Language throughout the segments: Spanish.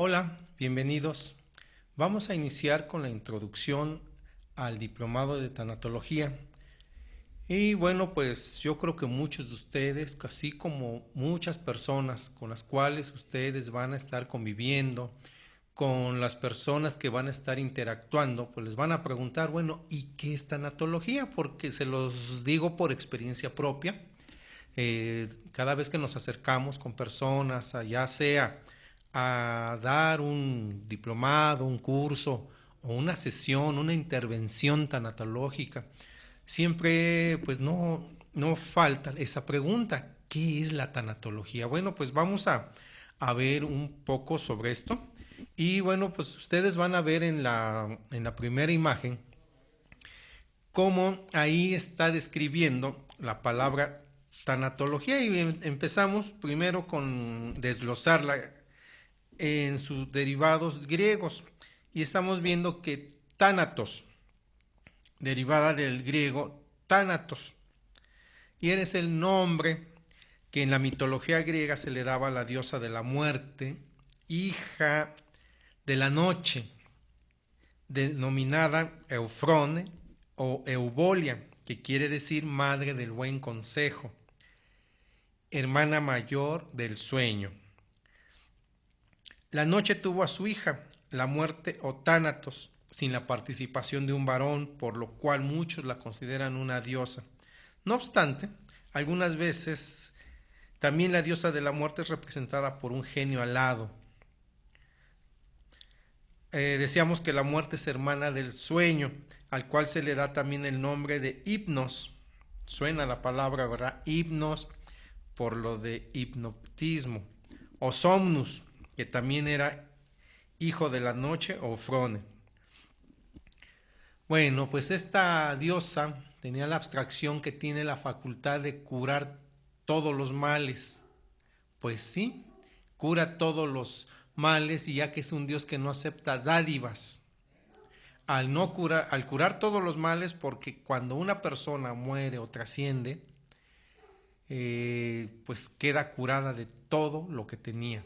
Hola, bienvenidos. Vamos a iniciar con la introducción al diplomado de tanatología. Y bueno, pues yo creo que muchos de ustedes, así como muchas personas con las cuales ustedes van a estar conviviendo, con las personas que van a estar interactuando, pues les van a preguntar, bueno, ¿y qué es tanatología? Porque se los digo por experiencia propia. Cada vez que nos acercamos con personas, ya sea a dar un diplomado, un curso o una sesión, una intervención tanatológica, siempre pues no falta esa pregunta, ¿qué es la tanatología? Bueno, pues vamos a ver un poco sobre esto y bueno, pues ustedes van a ver en la primera imagen cómo ahí está describiendo la palabra tanatología y empezamos primero con desglosarla en sus derivados griegos y estamos viendo que tánatos, derivada del griego tánatos, y es el nombre que en la mitología griega se le daba a la diosa de la muerte, hija de la noche, denominada Eufrone o Eubolia, que quiere decir madre del buen consejo, hermana mayor del sueño. La noche tuvo a su hija, la muerte o tánatos, sin la participación de un varón, por lo cual muchos la consideran una diosa. No obstante, algunas veces también la diosa de la muerte es representada por un genio alado. Decíamos que la muerte es hermana del sueño, al cual se le da también el nombre de hipnos. Suena la palabra, ¿verdad? Hipnos, por lo de hipnotismo. O somnus, que también era hijo de la noche o frone. Bueno, pues esta diosa tenía la abstracción que tiene la facultad de curar todos los males. Pues sí, cura todos los males y ya que es un Dios que no acepta dádivas. Al curar todos los males, porque cuando una persona muere o trasciende, pues queda curada de todo lo que tenía.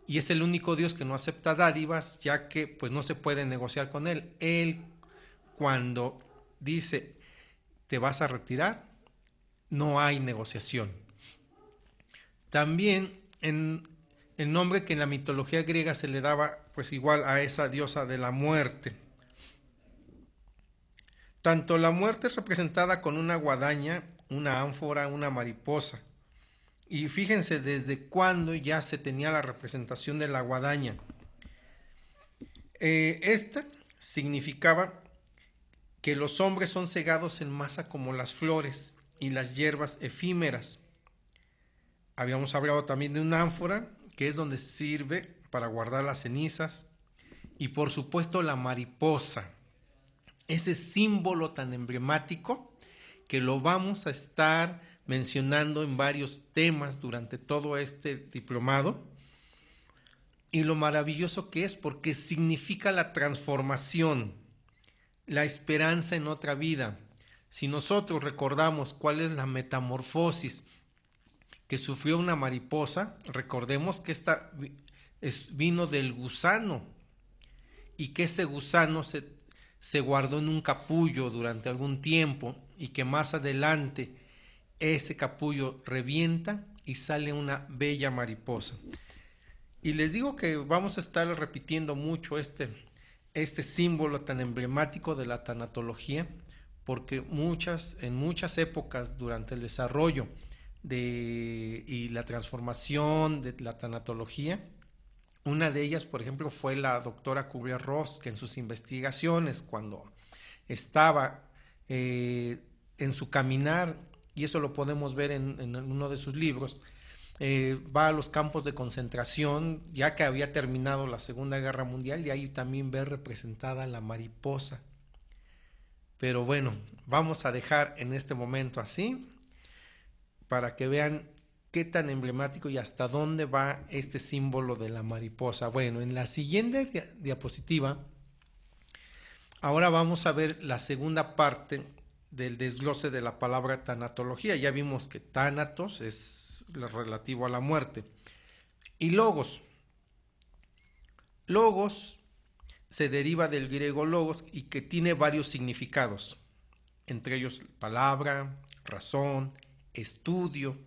Y es el único Dios que no acepta dádivas, ya que pues no se puede negociar con él. Él cuando dice te vas a retirar, no hay negociación. También en el nombre que en la mitología griega se le daba pues igual a esa diosa de la muerte. Tanto la muerte es representada con una guadaña, una ánfora, una mariposa. Y fíjense desde cuándo ya se tenía la representación de la guadaña. Esta significaba que los hombres son cegados en masa como las flores y las hierbas efímeras. Habíamos hablado también de una ánfora, que es donde sirve para guardar las cenizas. Y por supuesto la mariposa, ese símbolo tan emblemático que lo vamos a estar mencionando en varios temas durante todo este diplomado. Y lo maravilloso que es porque significa la transformación, la esperanza en otra vida. Si nosotros recordamos cuál es la metamorfosis que sufrió una mariposa, recordemos que esta vino del gusano y que ese gusano se guardó en un capullo durante algún tiempo y que más adelante ese capullo revienta y sale una bella mariposa. Y les digo que vamos a estar repitiendo mucho este símbolo tan emblemático de la tanatología, porque en muchas épocas durante el desarrollo y la transformación de la tanatología, una de ellas, por ejemplo, fue la doctora Kubler-Ross, que en sus investigaciones, cuando estaba en su caminar, y eso lo podemos ver en uno de sus libros, va a los campos de concentración, ya que había terminado la Segunda Guerra Mundial, y ahí también ve representada la mariposa. Pero bueno, vamos a dejar en este momento así, para que vean qué tan emblemático y hasta dónde va este símbolo de la mariposa. Bueno, en la siguiente diapositiva, ahora vamos a ver la segunda parte del desglose de la palabra tanatología. Ya vimos que tánatos es relativo a la muerte. Y logos. Logos se deriva del griego logos y que tiene varios significados, entre ellos palabra, razón, estudio,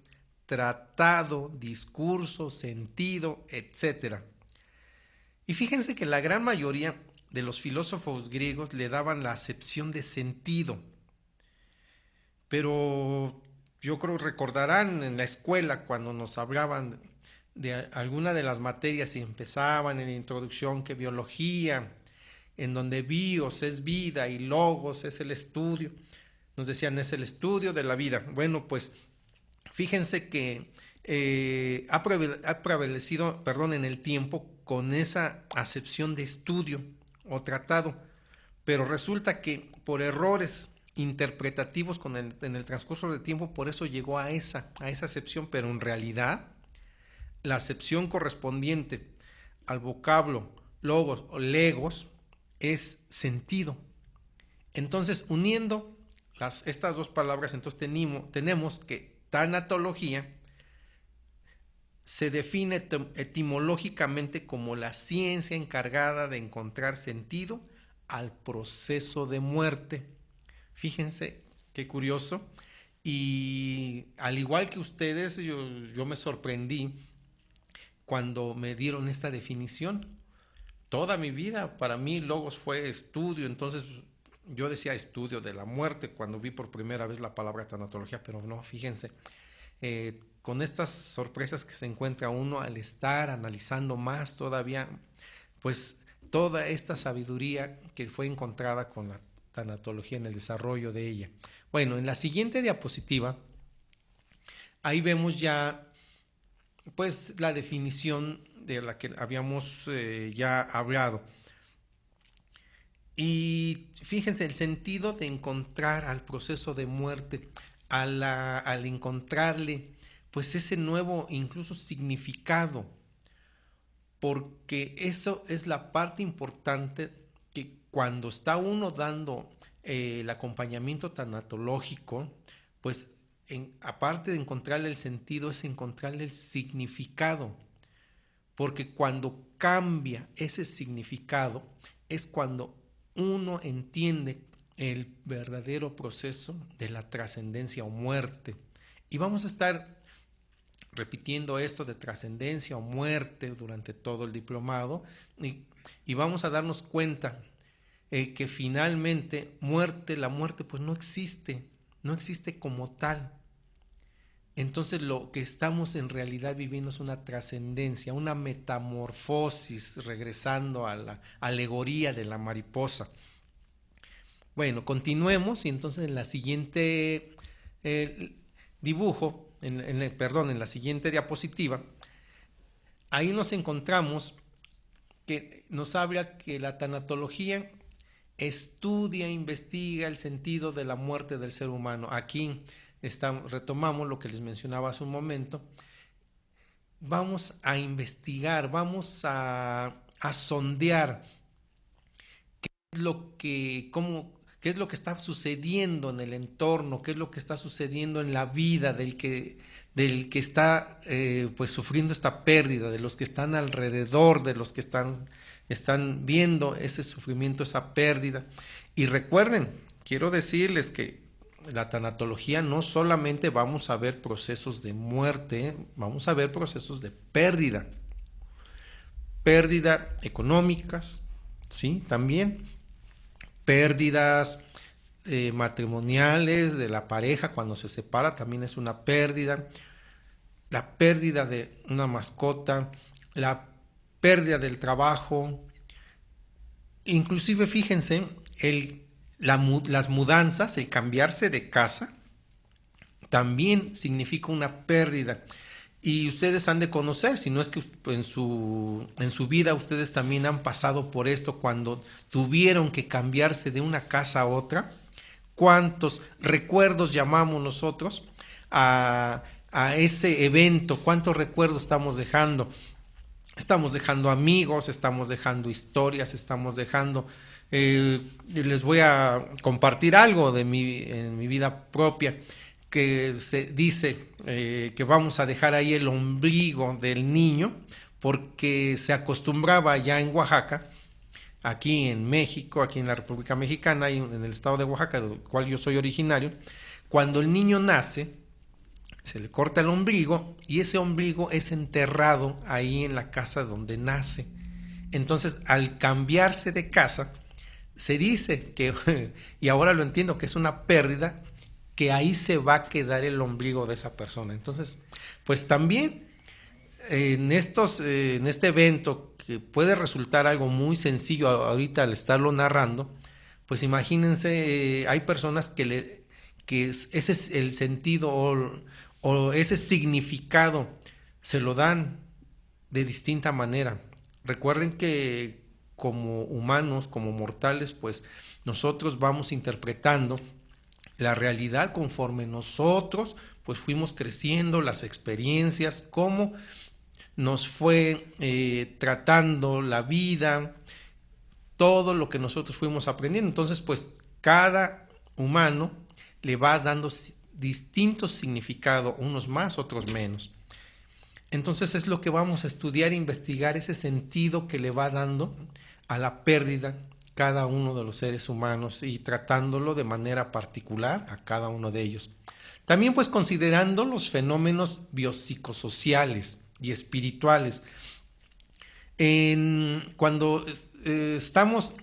tratado, discurso, sentido, etcétera. Y fíjense que la gran mayoría de los filósofos griegos le daban la acepción de sentido. Pero yo creo recordarán en la escuela cuando nos hablaban de alguna de las materias y empezaban en la introducción que biología, en donde bios es vida y logos es el estudio. Nos decían es el estudio de la vida. Bueno, pues fíjense que ha prevalecido, en el tiempo con esa acepción de estudio o tratado, pero resulta que por errores interpretativos en el transcurso del tiempo, por eso llegó a esa acepción, pero en realidad la acepción correspondiente al vocablo logos o legos es sentido. Entonces, uniendo estas dos palabras, entonces tenemos que tanatología se define etimológicamente como la ciencia encargada de encontrar sentido al proceso de muerte. Fíjense qué curioso. Y al igual que ustedes, yo me sorprendí cuando me dieron esta definición. Toda mi vida, para mí, logos fue estudio. Entonces, yo decía estudio de la muerte cuando vi por primera vez la palabra tanatología, pero no, fíjense. Con estas sorpresas que se encuentra uno al estar analizando más todavía, pues toda esta sabiduría que fue encontrada con la tanatología en el desarrollo de ella. Bueno, en la siguiente diapositiva, ahí vemos ya pues la definición de la que habíamos ya hablado. Y fíjense, el sentido de encontrar al proceso de muerte, al encontrarle pues ese nuevo incluso significado, porque eso es la parte importante que cuando está uno dando el acompañamiento tanatológico, pues aparte de encontrarle el sentido, es encontrarle el significado, porque cuando cambia ese significado es cuando uno entiende el verdadero proceso de la trascendencia o muerte. Y vamos a estar repitiendo esto de trascendencia o muerte durante todo el diplomado y vamos a darnos cuenta que finalmente la muerte pues no existe como tal. Entonces lo que estamos en realidad viviendo es una trascendencia, una metamorfosis, regresando a la alegoría de la mariposa. Bueno, continuemos y entonces en la siguiente dibujo, en la siguiente diapositiva, ahí nos encontramos que nos habla que la tanatología estudia, investiga el sentido de la muerte del ser humano. Aquí retomamos lo que les mencionaba hace un momento. Vamos a investigar, vamos a sondear qué es lo que está sucediendo en el entorno, qué es lo que está sucediendo en la vida del que está pues sufriendo esta pérdida, de los que están alrededor, de los que están viendo ese sufrimiento, esa pérdida. Y recuerden, quiero decirles que la tanatología no solamente vamos a ver procesos de muerte, vamos a ver procesos de pérdida económicas, ¿sí? También pérdidas matrimoniales de la pareja cuando se separa, también es una pérdida, la pérdida de una mascota, la pérdida del trabajo, inclusive fíjense, las mudanzas, el cambiarse de casa, también significa una pérdida. Y ustedes han de conocer, si no es que en su vida ustedes también han pasado por esto cuando tuvieron que cambiarse de una casa a otra. ¿Cuántos recuerdos llamamos nosotros a ese evento? ¿Cuántos recuerdos estamos dejando? Estamos dejando amigos, estamos dejando historias, estamos dejando... les voy a compartir algo en mi vida propia, que se dice que vamos a dejar ahí el ombligo del niño porque se acostumbraba ya en Oaxaca, aquí en México, aquí en la República Mexicana y en el estado de Oaxaca, del cual yo soy originario, cuando el niño nace, se le corta el ombligo y ese ombligo es enterrado ahí en la casa donde nace. Entonces, al cambiarse de casa, se dice que, y ahora lo entiendo, que es una pérdida, que ahí se va a quedar el ombligo de esa persona. Entonces, pues también en este evento, que puede resultar algo muy sencillo ahorita al estarlo narrando, pues imagínense, hay personas que ese es el sentido o ese significado se lo dan de distinta manera. Recuerden que como humanos, como mortales, pues nosotros vamos interpretando la realidad conforme nosotros pues fuimos creciendo, las experiencias, cómo nos fue tratando la vida, todo lo que nosotros fuimos aprendiendo. Entonces, pues cada humano le va dando distintos significados, unos más, otros menos. Entonces es lo que vamos a estudiar e investigar, ese sentido que le va dando a la pérdida cada uno de los seres humanos y tratándolo de manera particular a cada uno de ellos. También pues considerando los fenómenos biopsicosociales y espirituales. Cuando estamos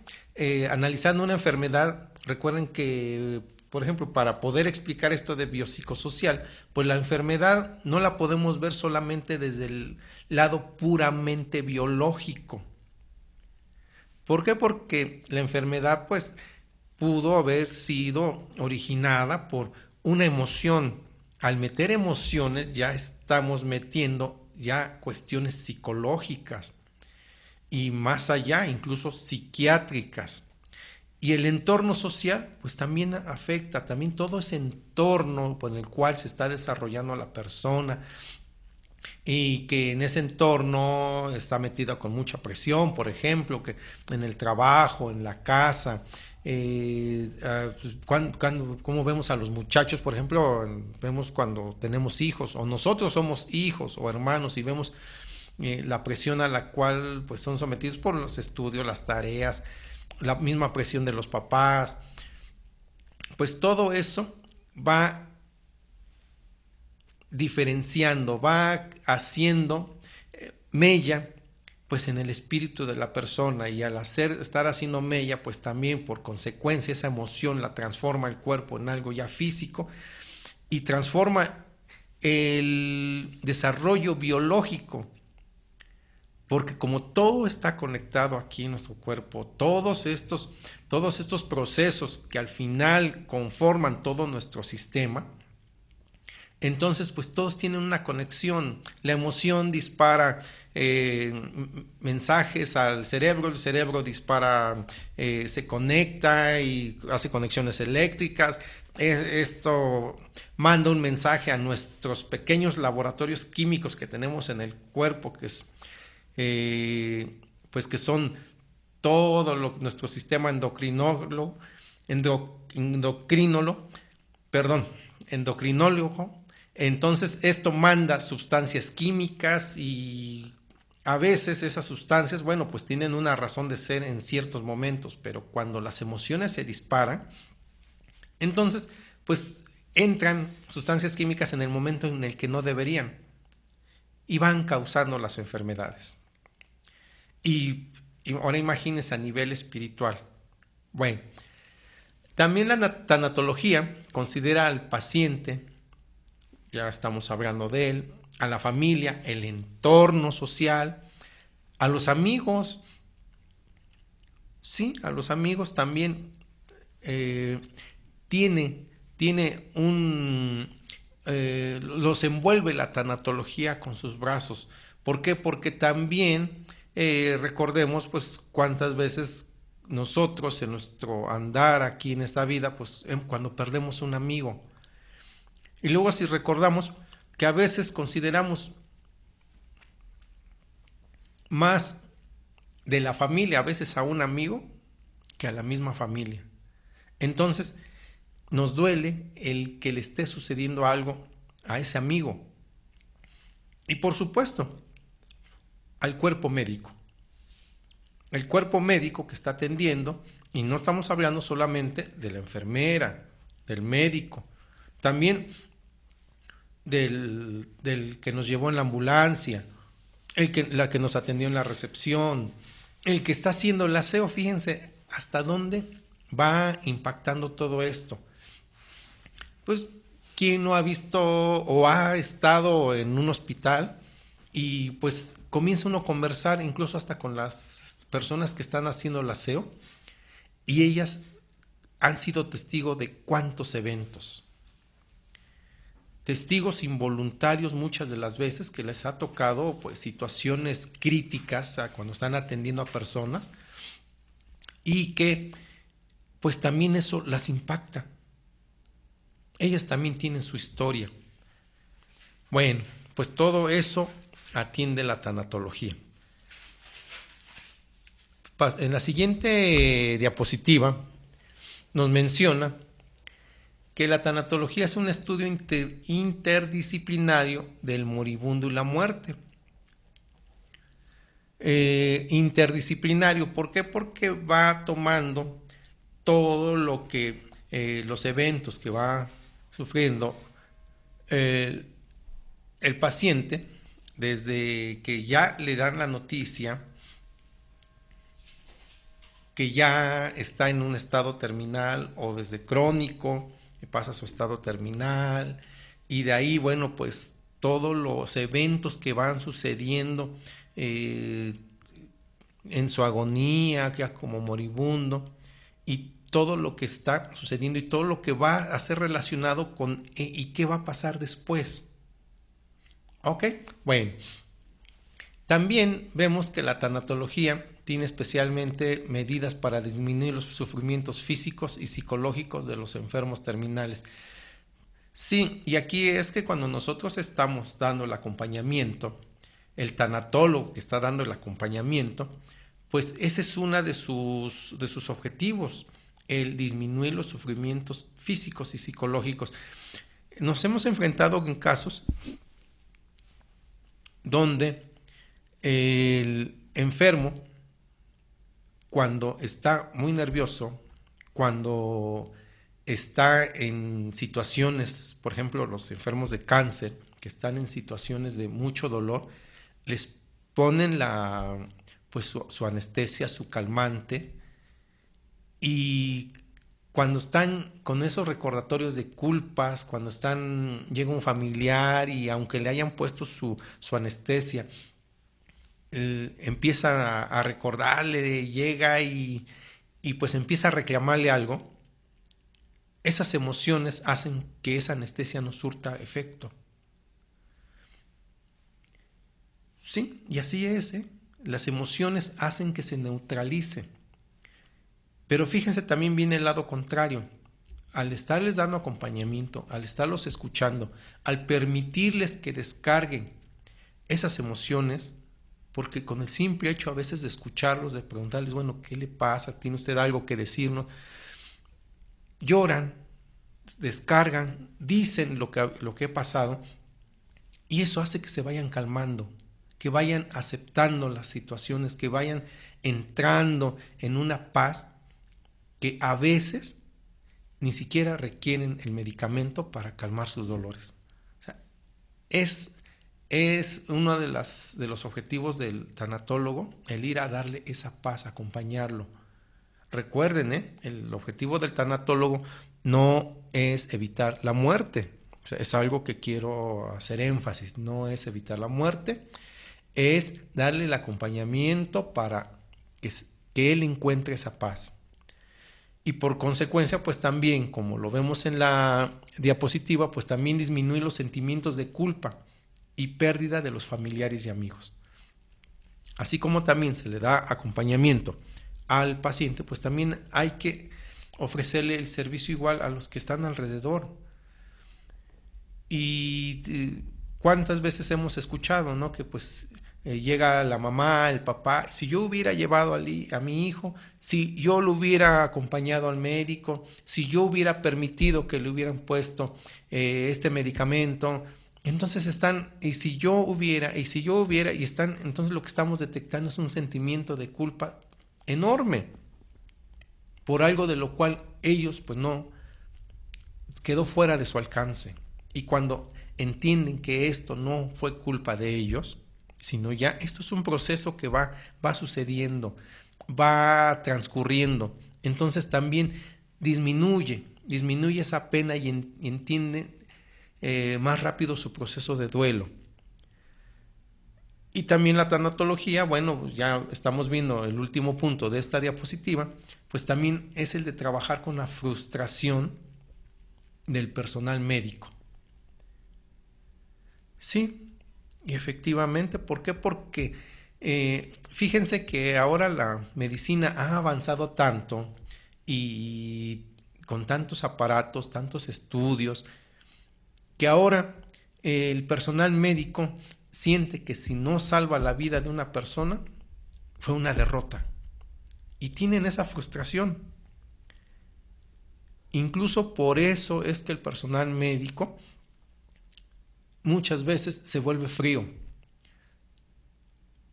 analizando una enfermedad, recuerden que, por ejemplo, para poder explicar esto de biopsicosocial, pues la enfermedad no la podemos ver solamente desde el lado puramente biológico. ¿Por qué? Porque la enfermedad pues pudo haber sido originada por una emoción. Al meter emociones ya estamos metiendo ya cuestiones psicológicas y más allá, incluso psiquiátricas. Y el entorno social pues también afecta, también todo ese entorno por el cual se está desarrollando la persona, y que en ese entorno está metida con mucha presión, por ejemplo, que en el trabajo, en la casa, pues como vemos a los muchachos, por ejemplo, vemos cuando tenemos hijos, o nosotros somos hijos o hermanos y vemos la presión a la cual pues son sometidos por los estudios, las tareas, la misma presión de los papás, pues todo eso va diferenciando, va haciendo mella pues en el espíritu de la persona, y al estar haciendo mella pues también por consecuencia esa emoción la transforma el cuerpo en algo ya físico y transforma el desarrollo biológico, porque como todo está conectado aquí en nuestro cuerpo, todos estos procesos que al final conforman todo nuestro sistema, entonces pues todos tienen una conexión. La emoción dispara mensajes al cerebro, el cerebro dispara, se conecta y hace conexiones eléctricas. Esto manda un mensaje a nuestros pequeños laboratorios químicos que tenemos en el cuerpo, que es pues que son todo nuestro sistema endocrinólogo, endocrinólogo. Entonces esto manda sustancias químicas y a veces esas sustancias, bueno, pues tienen una razón de ser en ciertos momentos, pero cuando las emociones se disparan, entonces pues entran sustancias químicas en el momento en el que no deberían y van causando las enfermedades. Y ahora imagínense a nivel espiritual. Bueno, también la tanatología considera al paciente, ya estamos hablando de él, a la familia, el entorno social, a los amigos. Sí, a los amigos también tiene los envuelve la tanatología con sus brazos. ¿Por qué? Porque también recordemos pues cuántas veces nosotros en nuestro andar aquí en esta vida, pues cuando perdemos un amigo, y luego si recordamos que a veces consideramos más de la familia, a veces a un amigo, que a la misma familia. Entonces, nos duele el que le esté sucediendo algo a ese amigo. Y por supuesto, al cuerpo médico. El cuerpo médico que está atendiendo, y no estamos hablando solamente de la enfermera, del médico, también del que nos llevó en la ambulancia, la que nos atendió en la recepción, el que está haciendo el aseo. Fíjense hasta dónde va impactando todo esto. Pues, ¿quién no ha visto o ha estado en un hospital y pues comienza uno a conversar incluso hasta con las personas que están haciendo el aseo, y ellas han sido testigos de cuántos eventos? Testigos involuntarios muchas de las veces, que les ha tocado pues situaciones críticas cuando están atendiendo a personas, y que pues también eso las impacta. Ellas también tienen su historia. Bueno, pues todo eso atiende la tanatología. En la siguiente diapositiva nos menciona que la tanatología es un estudio interdisciplinario del moribundo y la muerte. Interdisciplinario, ¿por qué? Porque va tomando todo lo que los eventos que va sufriendo el paciente, desde que ya le dan la noticia que ya está en un estado terminal, o desde crónico pasa a su estado terminal, y de ahí, bueno, pues todos los eventos que van sucediendo en su agonía, ya como moribundo, y todo lo que está sucediendo y todo lo que va a ser relacionado con y qué va a pasar después. ¿Ok? Bueno, también vemos que la tanatología tiene especialmente medidas para disminuir los sufrimientos físicos y psicológicos de los enfermos terminales. Sí, y aquí es que cuando nosotros estamos dando el acompañamiento, el tanatólogo que está dando el acompañamiento, pues ese es uno de sus objetivos, el disminuir los sufrimientos físicos y psicológicos. Nos hemos enfrentado en casos donde el enfermo, cuando está muy nervioso, cuando está en situaciones, por ejemplo, los enfermos de cáncer, que están en situaciones de mucho dolor, les ponen su anestesia, su calmante, y cuando están con esos recordatorios de culpas, cuando llega un familiar y aunque le hayan puesto su anestesia, empieza a recordarle, llega y pues empieza a reclamarle algo. Esas emociones hacen que esa anestesia no surta efecto. Sí, y así es, ¿eh? Las emociones hacen que se neutralice. Pero fíjense, también viene el lado contrario. Al estarles dando acompañamiento, al estarlos escuchando, al permitirles que descarguen esas emociones, porque con el simple hecho a veces de escucharlos, de preguntarles, bueno, ¿qué le pasa? ¿Tiene usted algo que decirnos? Lloran, descargan, dicen lo que ha pasado, y eso hace que se vayan calmando, que vayan aceptando las situaciones, que vayan entrando en una paz que a veces ni siquiera requieren el medicamento para calmar sus dolores. O sea, es uno de los objetivos del tanatólogo, el ir a darle esa paz, acompañarlo. Recuerden, el objetivo del tanatólogo no es evitar la muerte. O sea, es algo que quiero hacer énfasis, no es evitar la muerte, es darle el acompañamiento para que él encuentre esa paz. Y por consecuencia, pues también, como lo vemos en la diapositiva, pues también disminuir los sentimientos de culpa y pérdida de los familiares y amigos. Así como también se le da acompañamiento al paciente, pues también hay que ofrecerle el servicio igual a los que están alrededor. Y cuántas veces hemos escuchado, ¿no? Que pues llega la mamá, el papá, si yo hubiera llevado a mi hijo, si yo lo hubiera acompañado al médico, si yo hubiera permitido que le hubieran puesto este medicamento, Entonces están, y si yo hubiera, y están, entonces lo que estamos detectando es un sentimiento de culpa enorme por algo de lo cual ellos pues no quedó fuera de su alcance. Y cuando entienden que esto no fue culpa de ellos, sino ya esto es un proceso que va sucediendo, va transcurriendo, entonces también disminuye esa pena y entienden más rápido su proceso de duelo. Y también la tanatología, bueno, pues ya estamos viendo el último punto de esta diapositiva, pues también es el de trabajar con la frustración del personal médico. Sí, y efectivamente, ¿por qué? Porque fíjense que ahora la medicina ha avanzado tanto y con tantos aparatos, tantos estudios, que ahora el personal médico siente que si no salva la vida de una persona, fue una derrota. Y tienen esa frustración. Incluso por eso es que el personal médico muchas veces se vuelve frío.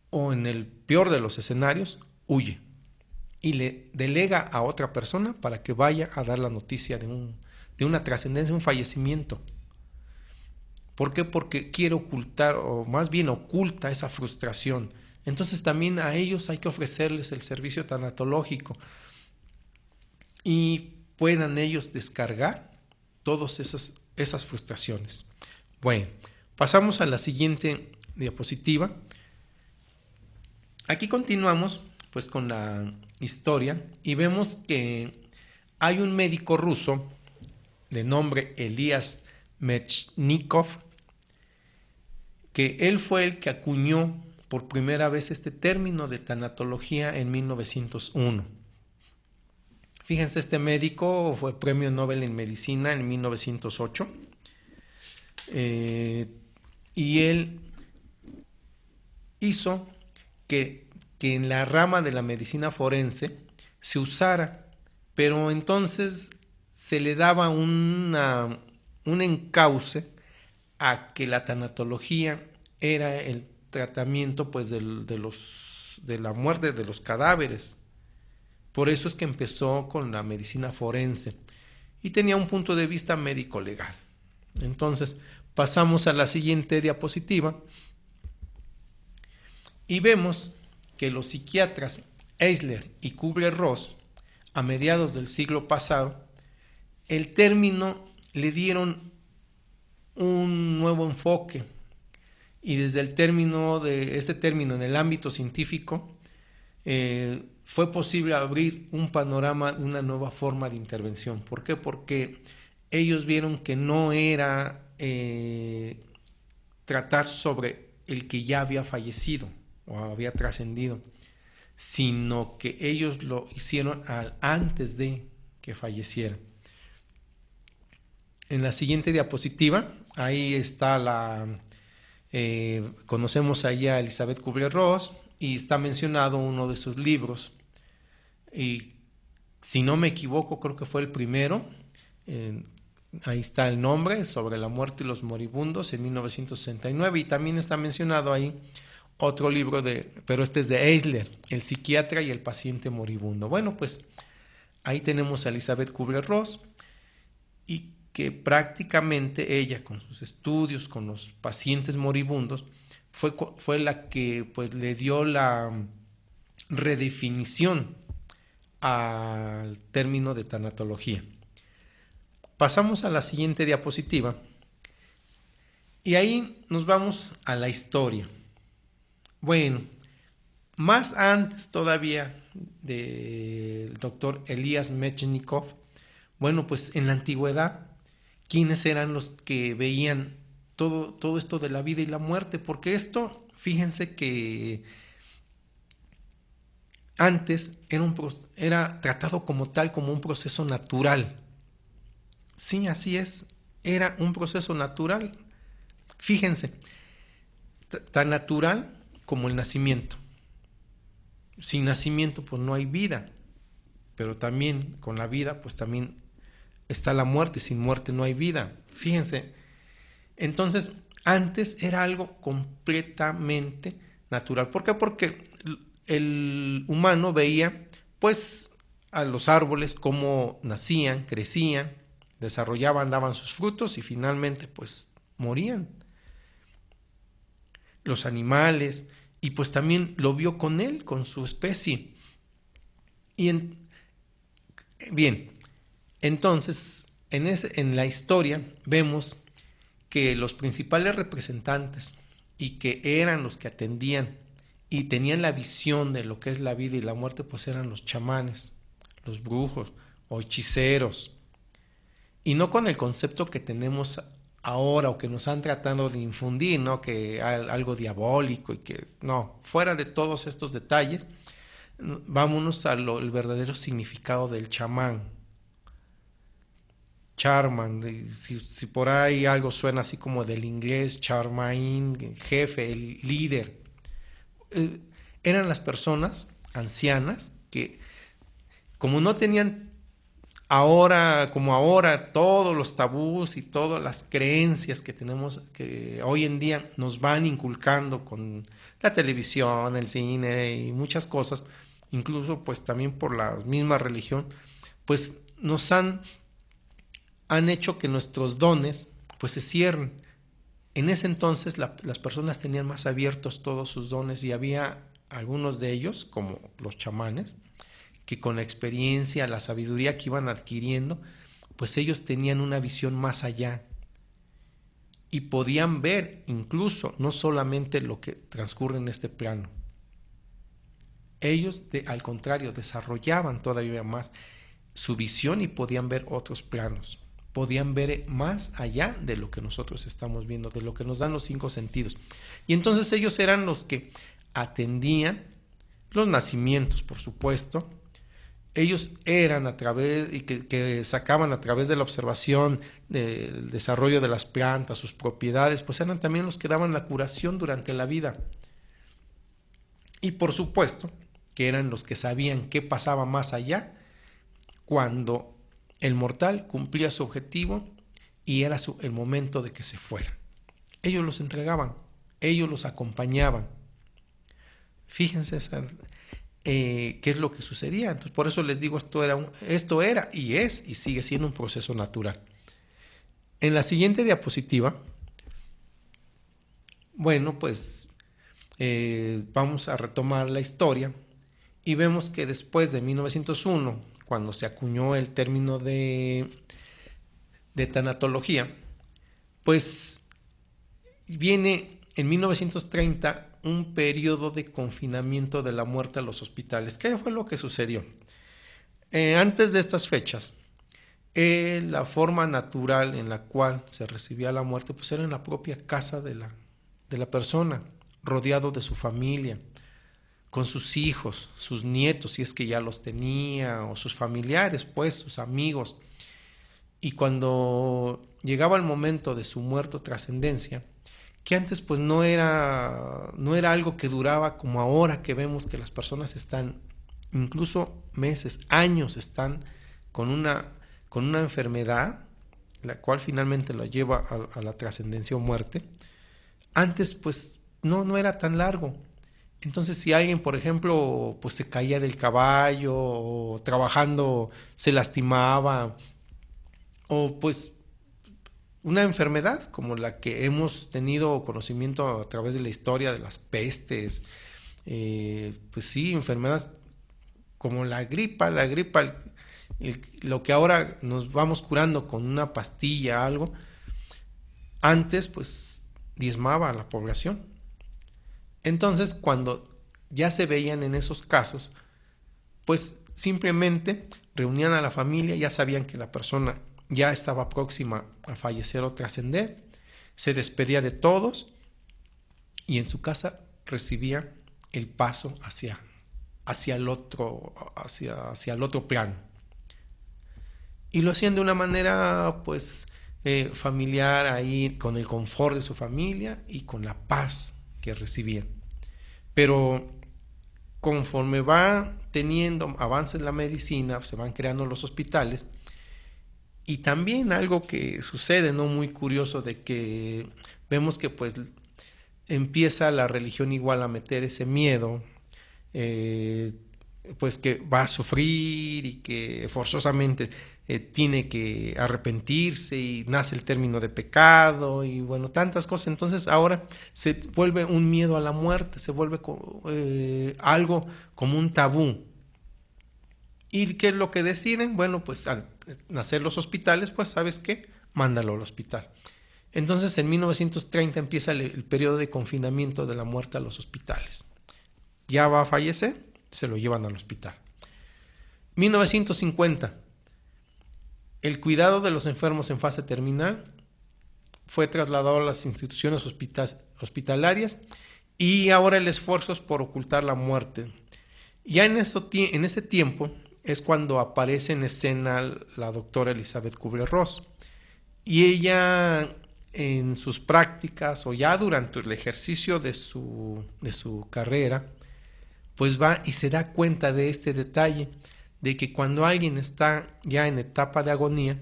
O en el peor de los escenarios, huye. Y le delega a otra persona para que vaya a dar la noticia de una trascendencia, un fallecimiento. ¿Por qué? Porque quiere ocultar, o más bien oculta esa frustración. Entonces también a ellos hay que ofrecerles el servicio tanatológico y puedan ellos descargar todas esas frustraciones. Bueno, pasamos a la siguiente diapositiva. Aquí continuamos pues con la historia y vemos que hay un médico ruso de nombre Elías Mechnikov, que él fue el que acuñó por primera vez este término de tanatología en 1901. Fíjense, este médico fue premio Nobel en medicina en 1908 y él hizo que en la rama de la medicina forense se usara, pero entonces se le daba un encauce a que la tanatología era el tratamiento pues de la muerte de los cadáveres. Por eso es que empezó con la medicina forense y tenía un punto de vista médico-legal. Entonces pasamos a la siguiente diapositiva y vemos que los psiquiatras Eisler y Kubler-Ross, a mediados del siglo pasado, el término le dieron un nuevo enfoque y desde el término de este término en el ámbito científico fue posible abrir un panorama de una nueva forma de intervención. ¿Por qué? Porque ellos vieron que no era tratar sobre el que ya había fallecido o había trascendido, sino que ellos lo hicieron antes de que falleciera. En la siguiente diapositiva, ahí está conocemos allá a Elizabeth Kubler-Ross y está mencionado uno de sus libros. Y si no me equivoco, creo que fue el primero. Ahí está el nombre, Sobre la muerte y los moribundos, en 1969. Y también está mencionado ahí otro libro, pero este es de Eisler, El psiquiatra y el paciente moribundo. Bueno, pues ahí tenemos a Elizabeth Kubler-Ross y que prácticamente ella con sus estudios con los pacientes moribundos fue la que pues le dio la redefinición al término de tanatología. Pasamos a la siguiente diapositiva y ahí nos vamos a la historia. Bueno, más antes todavía del doctor Elías Mechnikov, bueno, pues en la antigüedad, ¿quiénes eran los que veían todo esto de la vida y la muerte? Porque esto, fíjense que antes era tratado como tal, como un proceso natural. Sí, así es, era un proceso natural. Fíjense, tan natural como el nacimiento. Sin nacimiento pues no hay vida, pero también con la vida pues también está la muerte, sin muerte no hay vida. Fíjense, entonces antes era algo completamente natural. ¿Por qué? Porque el humano veía pues a los árboles cómo nacían, crecían, desarrollaban, daban sus frutos y finalmente pues morían. Los animales, y pues también lo vio con él, con su especie. Y bien, entonces en la historia vemos que los principales representantes y que eran los que atendían y tenían la visión de lo que es la vida y la muerte, pues eran los chamanes, los brujos o hechiceros. Y no con el concepto que tenemos ahora o que nos han tratado de infundir, ¿no? Que hay algo diabólico y que no, fuera de todos estos detalles, vámonos el verdadero significado del chamán. Charman, si por ahí algo suena así como del inglés, charmain, jefe, el líder, eran las personas ancianas que como no tenían ahora todos los tabús y todas las creencias que tenemos, que hoy en día nos van inculcando con la televisión, el cine y muchas cosas, incluso pues también por la misma religión, pues nos han hecho que nuestros dones pues se cierren. En ese entonces las personas tenían más abiertos todos sus dones y había algunos de ellos, como los chamanes, que con la experiencia, la sabiduría que iban adquiriendo, pues ellos tenían una visión más allá y podían ver incluso no solamente lo que transcurre en este plano. Ellos, al contrario, desarrollaban todavía más su visión y podían ver otros planos. Podían ver más allá de lo que nosotros estamos viendo, de lo que nos dan los 5 sentidos. Y entonces ellos eran los que atendían los nacimientos, por supuesto. Ellos eran a través, y que sacaban a través de la observación del desarrollo de las plantas, sus propiedades, pues eran también los que daban la curación durante la vida. Y por supuesto que eran los que sabían qué pasaba más allá cuando el mortal cumplía su objetivo y era el momento de que se fuera. Ellos los entregaban, ellos los acompañaban. Fíjense qué es lo que sucedía. Entonces, por eso les digo, esto era y es y sigue siendo un proceso natural. En la siguiente diapositiva, bueno, pues vamos a retomar la historia y vemos que después de 1901, cuando se acuñó el término de tanatología, pues viene en 1930 un periodo de confinamiento de la muerte a los hospitales. ¿Qué fue lo que sucedió? Antes de estas fechas, la forma natural en la cual se recibía la muerte pues era en la propia casa de la persona, rodeado de su familia, con sus hijos, sus nietos, si es que ya los tenía, o sus familiares, pues, sus amigos. Y cuando llegaba el momento de su muerte o trascendencia, que antes pues no era algo que duraba como ahora que vemos que las personas están, incluso meses, años, están con una enfermedad, la cual finalmente lo lleva a la trascendencia o muerte. Antes pues no era tan largo. Entonces, si alguien, por ejemplo, pues se caía del caballo o trabajando se lastimaba o pues una enfermedad como la que hemos tenido conocimiento a través de la historia de las pestes, pues sí, enfermedades como la gripa, lo que ahora nos vamos curando con una pastilla, algo, antes pues diezmaba a la población. Entonces, cuando ya se veían en esos casos, pues simplemente reunían a la familia, ya sabían que la persona ya estaba próxima a fallecer o trascender, se despedía de todos y en su casa recibía el paso hacia el otro plano. Y lo hacían de una manera pues familiar, ahí con el confort de su familia y con la paz que recibían. Pero conforme va teniendo avances la medicina, se van creando los hospitales. Y también algo que sucede, ¿no? Muy curioso, de que vemos que pues empieza la religión igual a meter ese miedo, pues que va a sufrir y que forzosamente tiene que arrepentirse y nace el término de pecado y bueno, tantas cosas. Entonces ahora se vuelve un miedo a la muerte, se vuelve algo como un tabú. ¿Y qué es lo que deciden? Bueno, pues al nacer los hospitales, pues ¿sabes qué? Mándalo al hospital. Entonces en 1930 empieza el periodo de confinamiento de la muerte a los hospitales. Ya va a fallecer, se lo llevan al hospital. 1950, el cuidado de los enfermos en fase terminal fue trasladado a las instituciones hospitalarias y ahora el esfuerzo es por ocultar la muerte. Ya en ese tiempo es cuando aparece en escena la doctora Elizabeth Kubler-Ross y ella en sus prácticas o ya durante el ejercicio de su carrera, pues va y se da cuenta de este detalle, de que cuando alguien está ya en etapa de agonía,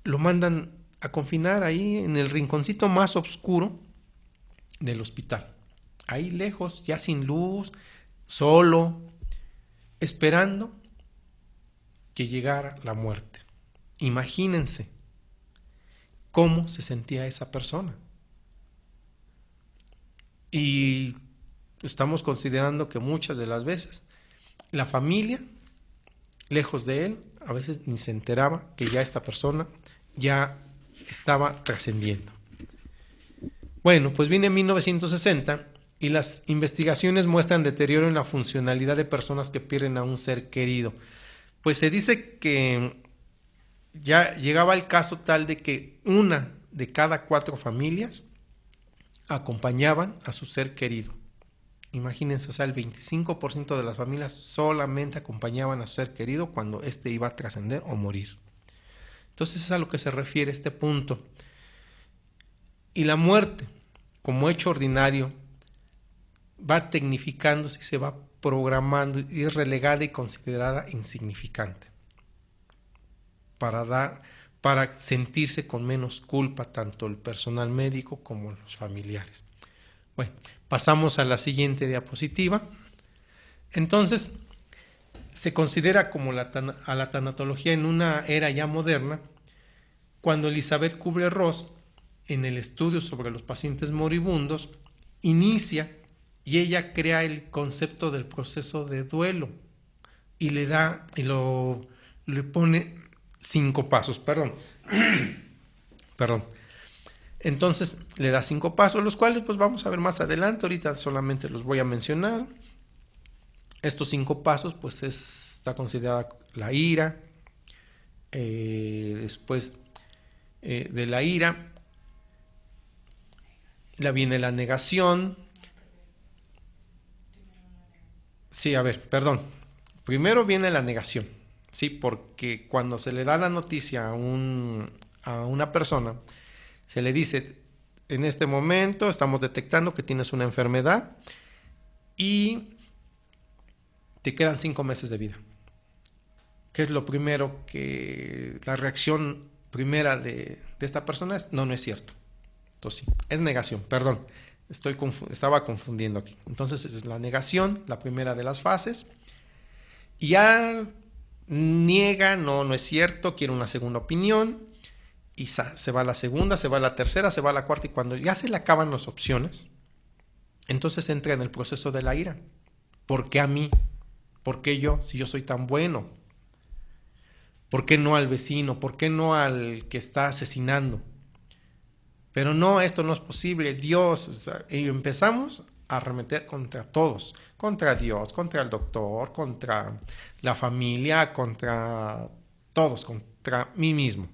lo mandan a confinar ahí en el rinconcito más oscuro del hospital, ahí lejos, ya sin luz, solo, esperando que llegara la muerte. Imagínense cómo se sentía esa persona. Y estamos considerando que muchas de las veces la familia, lejos de él, a veces ni se enteraba que ya esta persona ya estaba trascendiendo. Bueno, pues viene 1960 y las investigaciones muestran deterioro en la funcionalidad de personas que pierden a un ser querido. Pues se dice que ya llegaba el caso tal de que 1 de cada 4 familias acompañaban a su ser querido. Imagínense, o sea, el 25% de las familias solamente acompañaban a su ser querido cuando éste iba a trascender o morir. Entonces es a lo que se refiere este punto. Y la muerte, como hecho ordinario, va tecnificándose y se va programando y es relegada y considerada insignificante para sentirse con menos culpa tanto el personal médico como los familiares. Bueno, pasamos a la siguiente diapositiva. Entonces, se considera como a la tanatología en una era ya moderna, cuando Elizabeth Kubler-Ross, en el estudio sobre los pacientes moribundos, inicia y ella crea el concepto del proceso de duelo y le pone 5 pasos, perdón. Entonces le da 5 pasos, los cuales pues vamos a ver más adelante, ahorita solamente los voy a mencionar. Estos 5 pasos pues está considerada la ira, después de la ira viene la negación. Sí, a ver, perdón. Primero viene la negación, sí, porque cuando se le da la noticia a una persona, se le dice, en este momento estamos detectando que tienes una enfermedad y te quedan 5 meses de vida. ¿Qué es lo primero que la reacción primera de esta persona es? No es cierto. Entonces sí, es negación, perdón, estaba confundiendo aquí. Entonces es la negación, la primera de las fases. Y ya niega, no es cierto, quiere una segunda opinión. Y se va a la segunda, se va a la tercera, se va a la cuarta. Y cuando ya se le acaban las opciones, entonces entra en el proceso de la ira. ¿Por qué a mí? ¿Por qué yo? Si yo soy tan bueno. ¿Por qué no al vecino? ¿Por qué no al que está asesinando? Pero no, esto no es posible. Dios, o sea, y empezamos a arremeter contra todos. Contra Dios, contra el doctor, contra la familia, contra todos, contra mí mismo.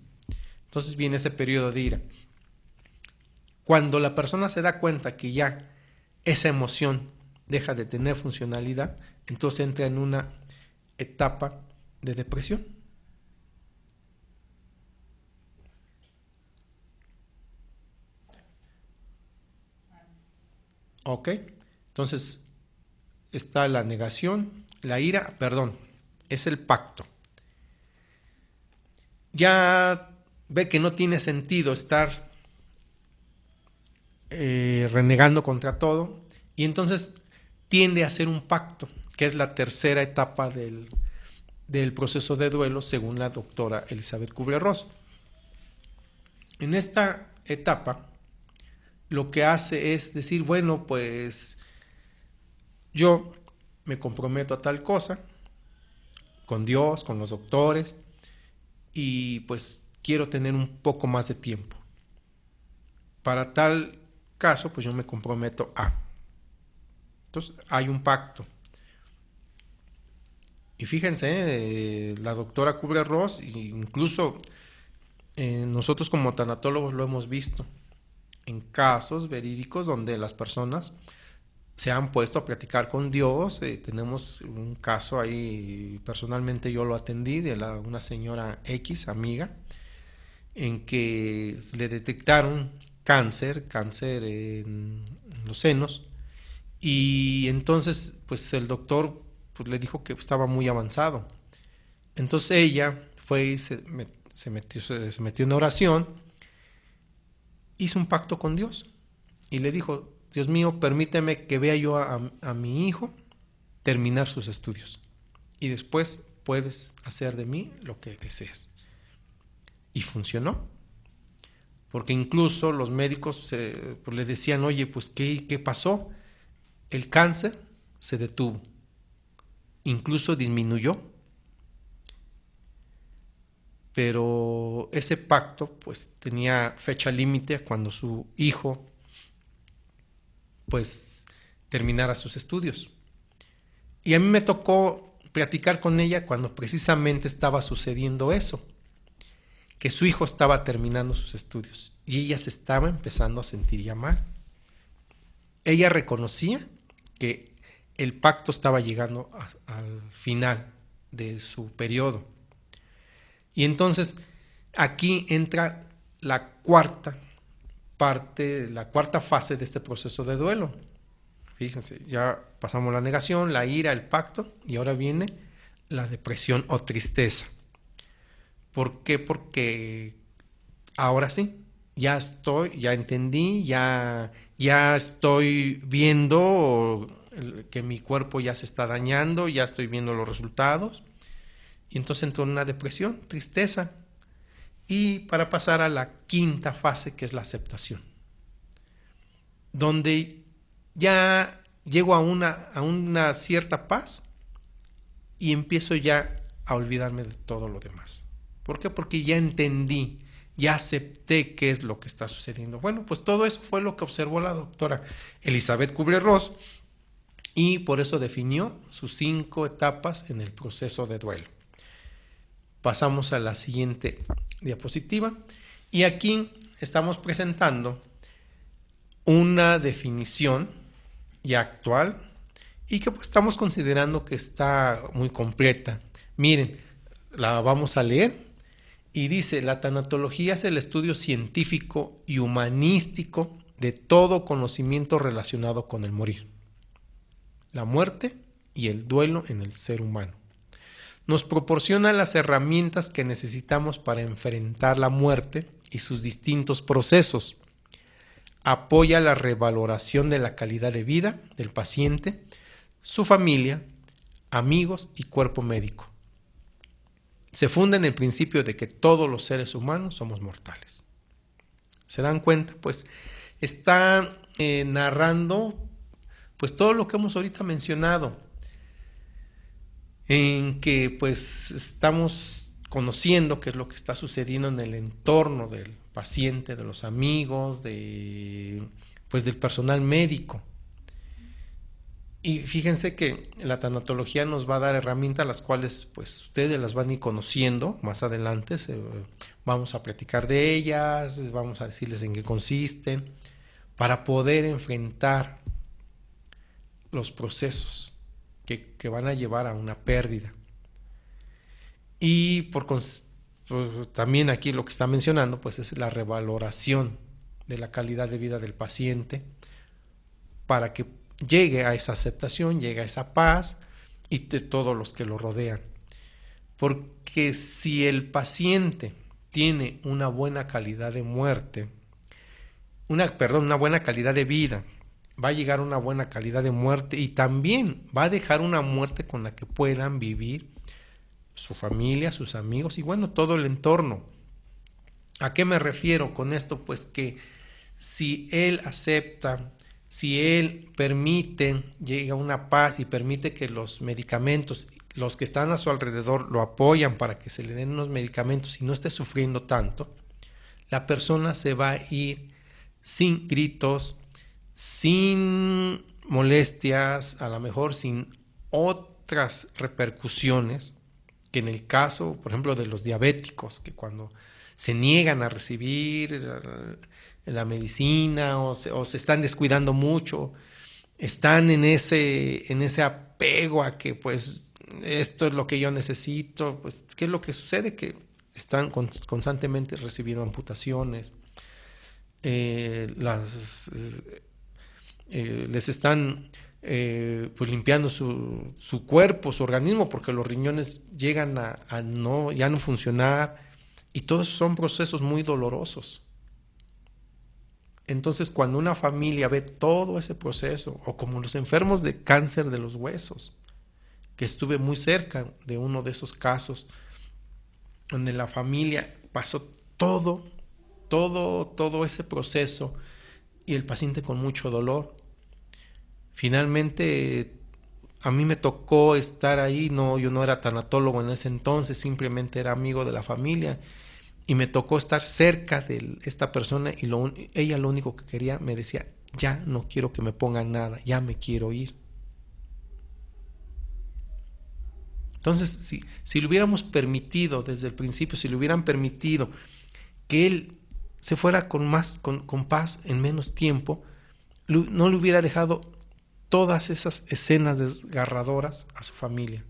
Entonces viene ese periodo de ira. Cuando la persona se da cuenta que ya esa emoción deja de tener funcionalidad, entonces entra en una etapa de depresión. ¿Ok? Entonces está la negación, la ira, perdón, es el pacto. Ya ve que no tiene sentido estar renegando contra todo, y entonces tiende a hacer un pacto, que es la tercera etapa del proceso de duelo según la doctora Elizabeth Kubler-Ross. En esta etapa lo que hace es decir, bueno, pues yo me comprometo a tal cosa, con Dios, con los doctores, y pues quiero tener un poco más de tiempo. Para tal caso, pues yo me comprometo a. Entonces, hay un pacto. Y fíjense, la doctora Kubler-Ross, incluso nosotros como tanatólogos lo hemos visto en casos verídicos donde las personas se han puesto a platicar con Dios. Tenemos un caso ahí, personalmente yo lo atendí, de una señora X, amiga, en que le detectaron cáncer en los senos, y entonces pues el doctor pues, le dijo que estaba muy avanzado. Entonces ella fue y se metió en oración, hizo un pacto con Dios y le dijo, Dios mío, permíteme que vea yo a mi hijo terminar sus estudios y después puedes hacer de mí lo que desees. Y funcionó, porque incluso los médicos pues, le decían, oye, pues ¿qué pasó? El cáncer se detuvo, incluso disminuyó, pero ese pacto pues tenía fecha límite cuando su hijo pues terminara sus estudios. Y a mí me tocó platicar con ella cuando precisamente estaba sucediendo eso, que su hijo estaba terminando sus estudios y ella se estaba empezando a sentir ya mal. Ella reconocía que el pacto estaba llegando al final de su periodo. Y entonces aquí entra la cuarta parte, la cuarta fase de este proceso de duelo. Fíjense, ya pasamos la negación, la ira, el pacto, y ahora viene la depresión o tristeza. ¿Por qué? Porque ahora sí, ya entendí, ya estoy viendo que mi cuerpo ya se está dañando, ya estoy viendo los resultados, y entonces entro en una depresión, tristeza, y para pasar a la quinta fase, que es la aceptación, donde ya llego a una cierta paz y empiezo ya a olvidarme de todo lo demás. ¿Por qué? Porque ya entendí, ya acepté qué es lo que está sucediendo. Bueno, pues todo eso fue lo que observó la doctora Elizabeth Kubler-Ross y por eso definió sus 5 etapas en el proceso de duelo. Pasamos a la siguiente diapositiva y aquí estamos presentando una definición ya actual y que pues estamos considerando que está muy completa. Miren, la vamos a leer y dice: la tanatología es el estudio científico y humanístico de todo conocimiento relacionado con el morir, la muerte y el duelo en el ser humano. Nos proporciona las herramientas que necesitamos para enfrentar la muerte y sus distintos procesos. Apoya la revaloración de la calidad de vida del paciente, su familia, amigos y cuerpo médico. Se funda en el principio de que todos los seres humanos somos mortales. ¿Se dan cuenta? Pues está narrando pues todo lo que hemos ahorita mencionado, en que pues estamos conociendo qué es lo que está sucediendo en el entorno del paciente, de los amigos, pues del personal médico. Y fíjense que la tanatología nos va a dar herramientas las cuales pues ustedes las van a ir conociendo más adelante. Vamos a platicar de ellas, vamos a decirles en qué consisten, para poder enfrentar los procesos que van a llevar a una pérdida. Y pues, también aquí lo que está mencionando pues es la revaloración de la calidad de vida del paciente para que llegue a esa aceptación, llegue a esa paz y de todos los que lo rodean. Porque si el paciente tiene una buena calidad de muerte, una buena calidad de vida, va a llegar a una buena calidad de muerte y también va a dejar una muerte con la que puedan vivir su familia, sus amigos y bueno, todo el entorno. ¿A qué me refiero con esto? Pues que si él acepta, si él permite, llega a una paz y permite que los medicamentos, los que están a su alrededor lo apoyan para que se le den unos medicamentos y no esté sufriendo tanto, la persona se va a ir sin gritos, sin molestias, a lo mejor sin otras repercusiones que en el caso, por ejemplo, de los diabéticos, que cuando se niegan a recibir la medicina o se están descuidando mucho, están en ese apego a que pues esto es lo que yo necesito, pues ¿qué es lo que sucede? Que están constantemente recibiendo amputaciones, les están pues limpiando su cuerpo, su organismo, porque los riñones llegan a ya no funcionar y todos son procesos muy dolorosos. Entonces, cuando una familia ve todo ese proceso, o como los enfermos de cáncer de los huesos, que estuve muy cerca de uno de esos casos, donde la familia pasó todo ese proceso y el paciente con mucho dolor. Finalmente, a mí me tocó estar ahí, yo no era tanatólogo en ese entonces, simplemente era amigo de la familia y me tocó estar cerca de esta persona y ella lo único que quería, me decía, ya no quiero que me pongan nada, ya me quiero ir. Entonces, si le hubiéramos permitido desde el principio, si le hubieran permitido que él se fuera con paz en menos tiempo, no le hubiera dejado todas esas escenas desgarradoras a su familia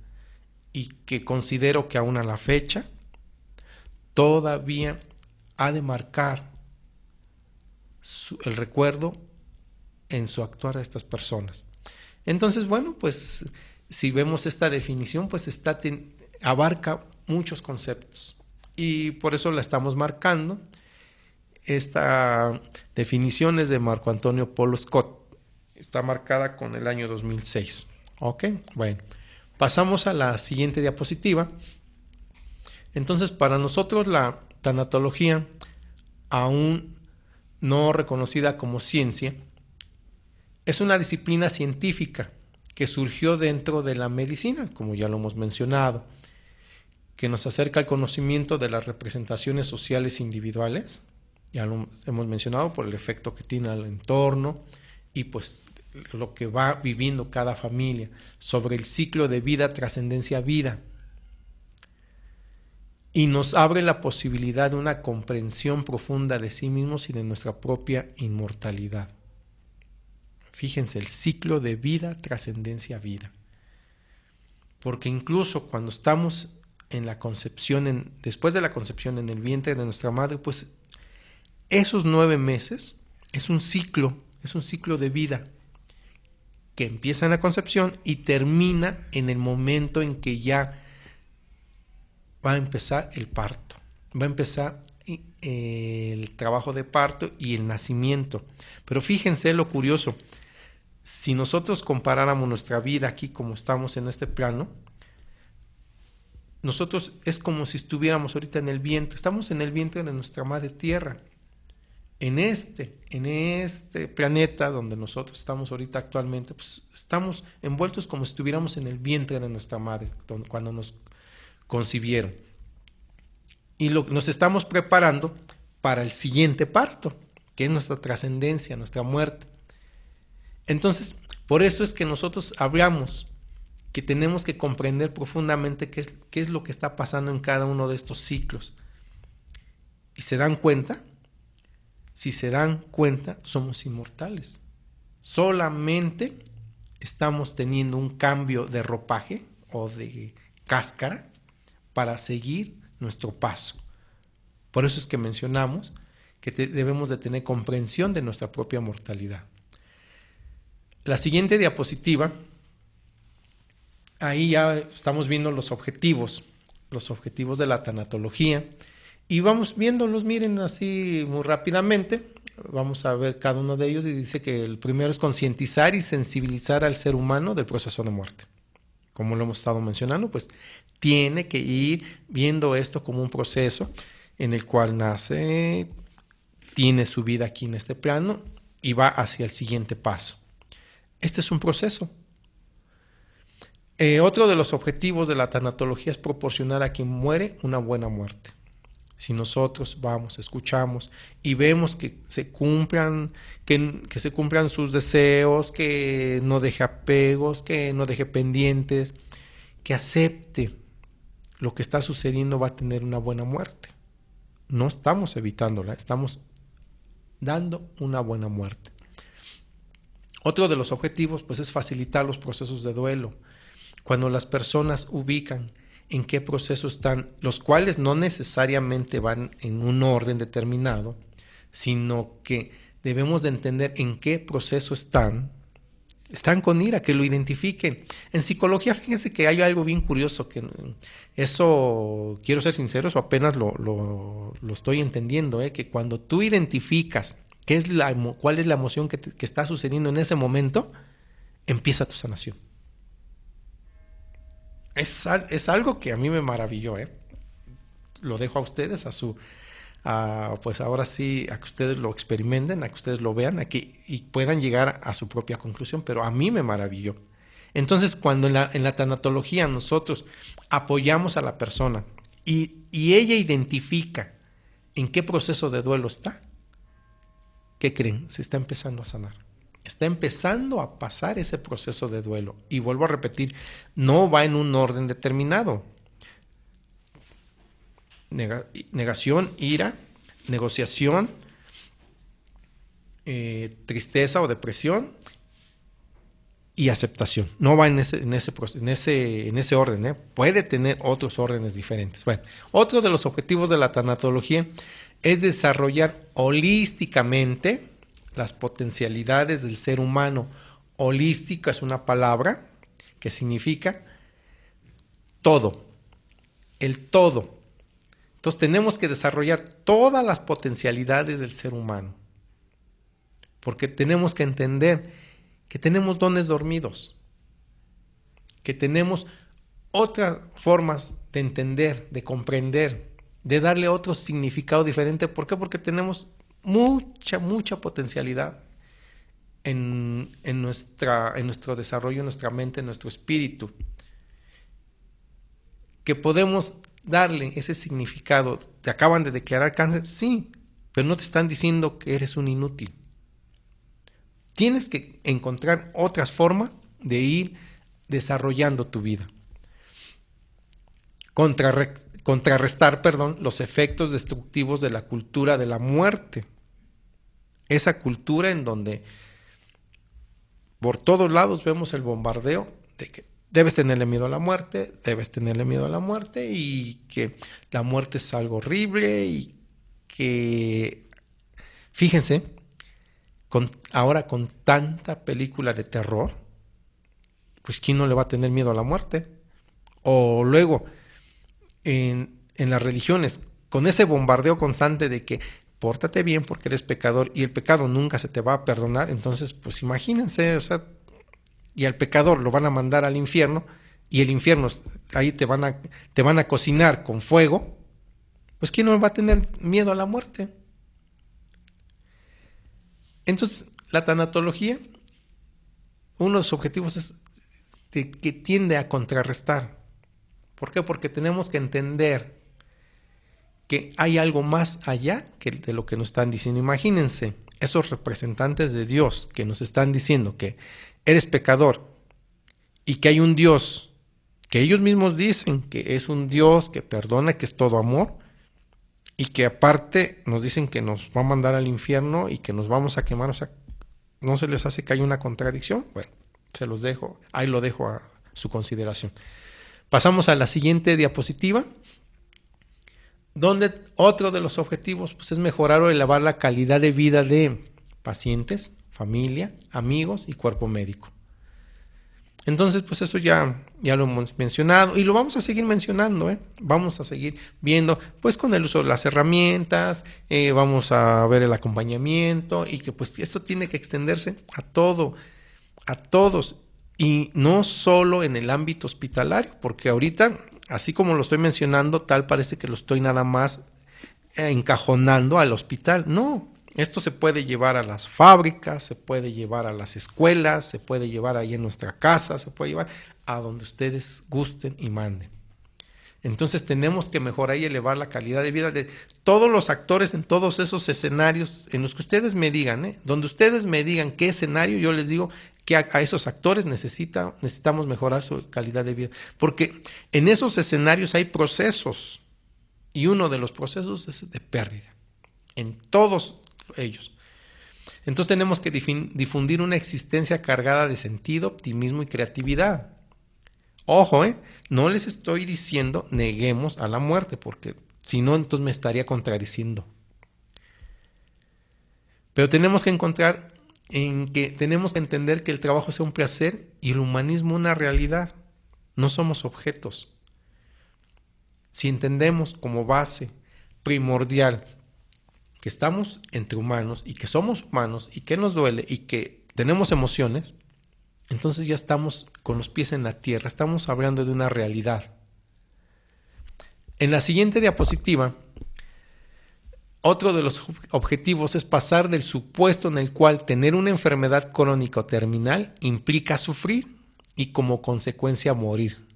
y que considero que aún a la fecha todavía ha de marcar el recuerdo en su actuar a estas personas. Entonces, bueno, pues si vemos esta definición, pues abarca muchos conceptos y por eso la estamos marcando. Esta definición es de Marco Antonio Polo Scott. Está marcada con el año 2006. Ok, bueno. Pasamos a la siguiente diapositiva. Entonces, para nosotros la tanatología, aún no reconocida como ciencia, es una disciplina científica que surgió dentro de la medicina, como ya lo hemos mencionado, que nos acerca al conocimiento de las representaciones sociales individuales, ya lo hemos mencionado por el efecto que tiene al entorno y pues lo que va viviendo cada familia, sobre el ciclo de vida, trascendencia, vida. Y nos abre la posibilidad de una comprensión profunda de sí mismos y de nuestra propia inmortalidad. Fíjense, el ciclo de vida, trascendencia, vida. Porque incluso cuando estamos en la concepción, después de la concepción en el vientre de nuestra madre, pues esos 9 meses es un ciclo de vida que empieza en la concepción y termina en el momento en que ya va a empezar el parto, va a empezar el trabajo de parto y el nacimiento. Pero fíjense lo curioso, si nosotros comparáramos nuestra vida aquí como estamos en este plano, nosotros es como si estuviéramos ahorita en el vientre, estamos en el vientre de nuestra madre tierra. En este planeta donde nosotros estamos ahorita actualmente, pues estamos envueltos como si estuviéramos en el vientre de nuestra madre, cuando nos concibieron. Y nos estamos preparando para el siguiente parto, que es nuestra trascendencia, nuestra muerte. Entonces, por eso es que nosotros hablamos que tenemos que comprender profundamente qué es lo que está pasando en cada uno de estos ciclos. ¿Y se dan cuenta? Si se dan cuenta, somos inmortales. Solamente estamos teniendo un cambio de ropaje o de cáscara para seguir nuestro paso. Por eso es que mencionamos que debemos de tener comprensión de nuestra propia mortalidad. La siguiente diapositiva, ahí ya estamos viendo los objetivos de la tanatología. Y vamos viéndolos, miren, así muy rápidamente. Vamos a ver cada uno de ellos y dice que el primero es concientizar y sensibilizar al ser humano del proceso de muerte. Como lo hemos estado mencionando, pues tiene que ir viendo esto como un proceso en el cual nace, tiene su vida aquí en este plano y va hacia el siguiente paso. Este es un proceso. Otro de los objetivos de la tanatología es proporcionar a quien muere una buena muerte. Si nosotros vamos, escuchamos y vemos que se cumplan sus deseos, que no deje apegos, que no deje pendientes, que acepte lo que está sucediendo, va a tener una buena muerte. No estamos evitándola, estamos dando una buena muerte. Otro de los objetivos, pues, es facilitar los procesos de duelo. Cuando las personas ubican en qué proceso están, los cuales no necesariamente van en un orden determinado, sino que debemos de entender en qué proceso están con ira, que lo identifiquen. En psicología, fíjense que hay algo bien curioso, que eso, quiero ser sincero, eso apenas lo estoy entendiendo, que cuando tú identificas cuál es la emoción que está sucediendo en ese momento, empieza tu sanación. Es algo que a mí me maravilló, Lo dejo a ustedes, pues ahora sí, a que ustedes lo experimenten, a que ustedes lo vean, y puedan llegar a su propia conclusión, pero a mí me maravilló. Entonces, cuando en la tanatología nosotros apoyamos a la persona y ella identifica en qué proceso de duelo está, ¿qué creen? Se está empezando a sanar. Está empezando a pasar ese proceso de duelo. Y vuelvo a repetir, no va en un orden determinado. Negación, ira, negociación, tristeza o depresión y aceptación. No va en ese orden. Puede tener otros órdenes diferentes. Bueno, otro de los objetivos de la tanatología es desarrollar holísticamente las potencialidades del ser humano. Holística es una palabra que significa todo, el todo. Entonces tenemos que desarrollar todas las potencialidades del ser humano, porque tenemos que entender que tenemos dones dormidos, que tenemos otras formas de entender, de comprender, de darle otro significado diferente. ¿Por qué? Porque tenemos mucha potencialidad en nuestro desarrollo, en nuestra mente, en nuestro espíritu, que podemos darle ese significado. ¿Te acaban de declarar cáncer? Sí, pero no te están diciendo que eres un inútil. Tienes que encontrar otras formas de ir desarrollando tu vida. Contrarrestar, los efectos destructivos de la cultura de la muerte. Esa cultura en donde por todos lados vemos el bombardeo de que debes tenerle miedo a la muerte, y que la muerte es algo horrible, y que, fíjense, ahora con tanta película de terror, pues ¿quién no le va a tener miedo a la muerte? O luego, en las religiones, con ese bombardeo constante de que pórtate bien porque eres pecador y el pecado nunca se te va a perdonar. Entonces, pues imagínense, y al pecador lo van a mandar al infierno, y el infierno, ahí te van a cocinar con fuego. Pues ¿quién no va a tener miedo a la muerte? Entonces, la tanatología, uno de los objetivos es que tiende a contrarrestar. ¿Por qué? Porque tenemos que entender que hay algo más allá de lo que nos están diciendo. Imagínense esos representantes de Dios que nos están diciendo que eres pecador y que hay un Dios que ellos mismos dicen que es un Dios que perdona, que es todo amor, y que aparte nos dicen que nos va a mandar al infierno y que nos vamos a quemar. O sea, ¿no se les hace que hay una contradicción? Bueno, se los dejo, ahí lo dejo a su consideración. Pasamos a la siguiente diapositiva, donde otro de los objetivos, pues, es mejorar o elevar la calidad de vida de pacientes, familia, amigos y cuerpo médico. Entonces, pues eso ya lo hemos mencionado y lo vamos a seguir mencionando, ¿eh? Vamos a seguir viendo, pues con el uso de las herramientas, vamos a ver el acompañamiento y que pues esto tiene que extenderse a todo, a todos y no solo en el ámbito hospitalario, porque ahorita, así como lo estoy mencionando, tal parece que lo estoy nada más encajonando al hospital. No, esto se puede llevar a las fábricas, se puede llevar a las escuelas, se puede llevar ahí en nuestra casa, se puede llevar a donde ustedes gusten y manden. Entonces tenemos que mejorar y elevar la calidad de vida de todos los actores en todos esos escenarios en los que ustedes me digan, donde ustedes me digan qué escenario, yo les digo que a esos actores necesitamos mejorar su calidad de vida. Porque en esos escenarios hay procesos y uno de los procesos es de pérdida. En todos ellos. Entonces tenemos que difundir una existencia cargada de sentido, optimismo y creatividad. Ojo, no les estoy diciendo neguemos a la muerte, porque si no, entonces me estaría contradiciendo. Pero tenemos que tenemos que entender que el trabajo sea un placer y el humanismo una realidad. No somos objetos. Si entendemos como base primordial que estamos entre humanos y que somos humanos y que nos duele y que tenemos emociones, entonces ya estamos con los pies en la tierra, estamos hablando de una realidad. En la siguiente diapositiva, otro de los objetivos es pasar del supuesto en el cual tener una enfermedad crónica o terminal implica sufrir y como consecuencia morir,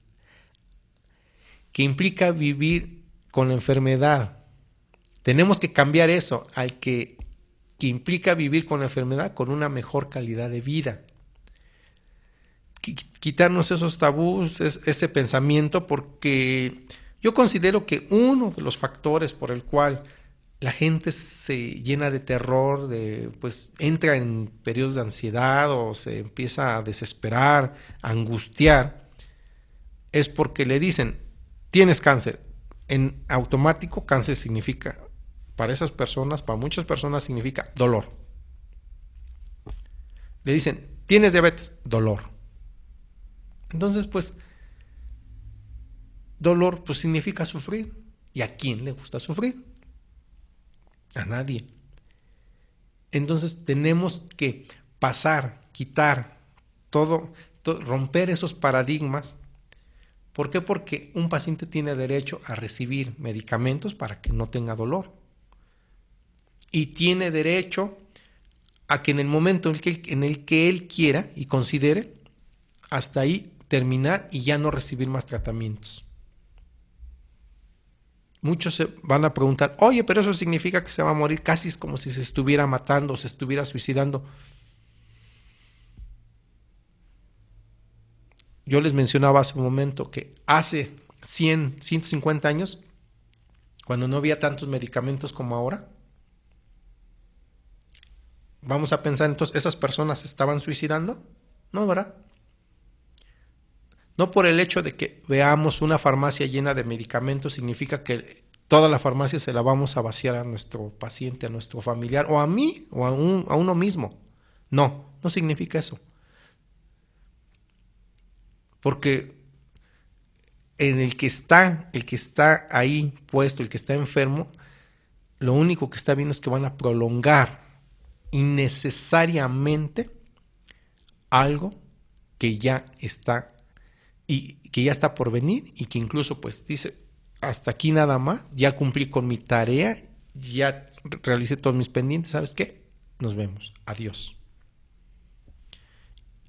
que implica vivir con la enfermedad. Tenemos que cambiar eso al que implica vivir con la enfermedad con una mejor calidad de vida. Quitarnos esos tabús, ese pensamiento, porque yo considero que uno de los factores por el cual la gente se llena de terror, pues entra en periodos de ansiedad o se empieza a desesperar, a angustiar, es porque le dicen, tienes cáncer. En automático, cáncer significa, para esas personas, para muchas personas significa dolor. Le dicen, tienes diabetes, dolor. Entonces, pues, dolor pues significa sufrir. ¿Y a quién le gusta sufrir? A nadie. Entonces tenemos que quitar romper esos paradigmas. ¿Por qué? Porque un paciente tiene derecho a recibir medicamentos para que no tenga dolor. Y tiene derecho a que en el momento en el que él quiera y considere, hasta ahí terminar y ya no recibir más tratamientos. Muchos se van a preguntar, oye, pero eso significa que se va a morir, casi es como si se estuviera matando o se estuviera suicidando. Yo les mencionaba hace un momento que hace 100, 150 años, cuando no había tantos medicamentos como ahora, vamos a pensar entonces, ¿esas personas se estaban suicidando? No, ¿verdad? No por el hecho de que veamos una farmacia llena de medicamentos significa que toda la farmacia se la vamos a vaciar a nuestro paciente, a nuestro familiar, o a mí, o a uno mismo. No, no significa eso. Porque en el que está ahí puesto, el que está enfermo, lo único que está viendo es que van a prolongar innecesariamente algo que ya está y que ya está por venir y que incluso pues dice, hasta aquí nada más, ya cumplí con mi tarea, ya realicé todos mis pendientes, ¿sabes qué? Nos vemos, adiós.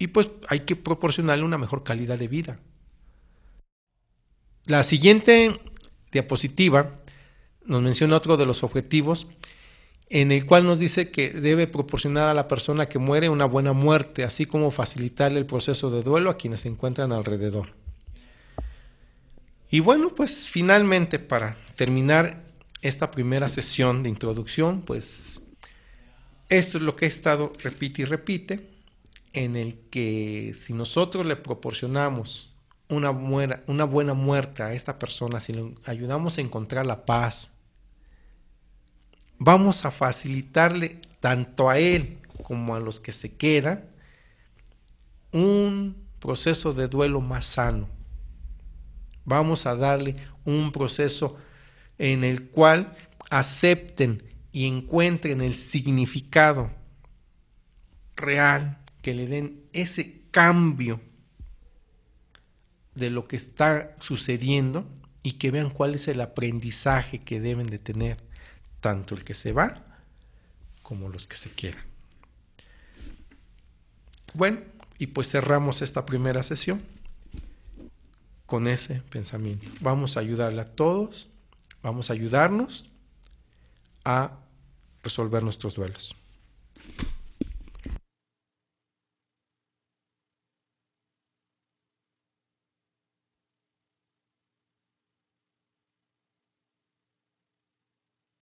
Y pues hay que proporcionarle una mejor calidad de vida. La siguiente diapositiva nos menciona otro de los objetivos en el cual nos dice que debe proporcionar a la persona que muere una buena muerte, así como facilitarle el proceso de duelo a quienes se encuentran alrededor. Y bueno, pues finalmente para terminar esta primera sesión de introducción, pues esto es lo que he estado repite y repite, en el que si nosotros le proporcionamos una buena muerte a esta persona, si le ayudamos a encontrar la paz, vamos a facilitarle tanto a él como a los que se quedan un proceso de duelo más sano. Vamos a darle un proceso en el cual acepten y encuentren el significado real, que le den ese cambio de lo que está sucediendo y que vean cuál es el aprendizaje que deben de tener, tanto el que se va como los que se quedan. Bueno, y pues cerramos esta primera sesión con ese pensamiento. Vamos a ayudarle a todos, vamos a ayudarnos a resolver nuestros duelos.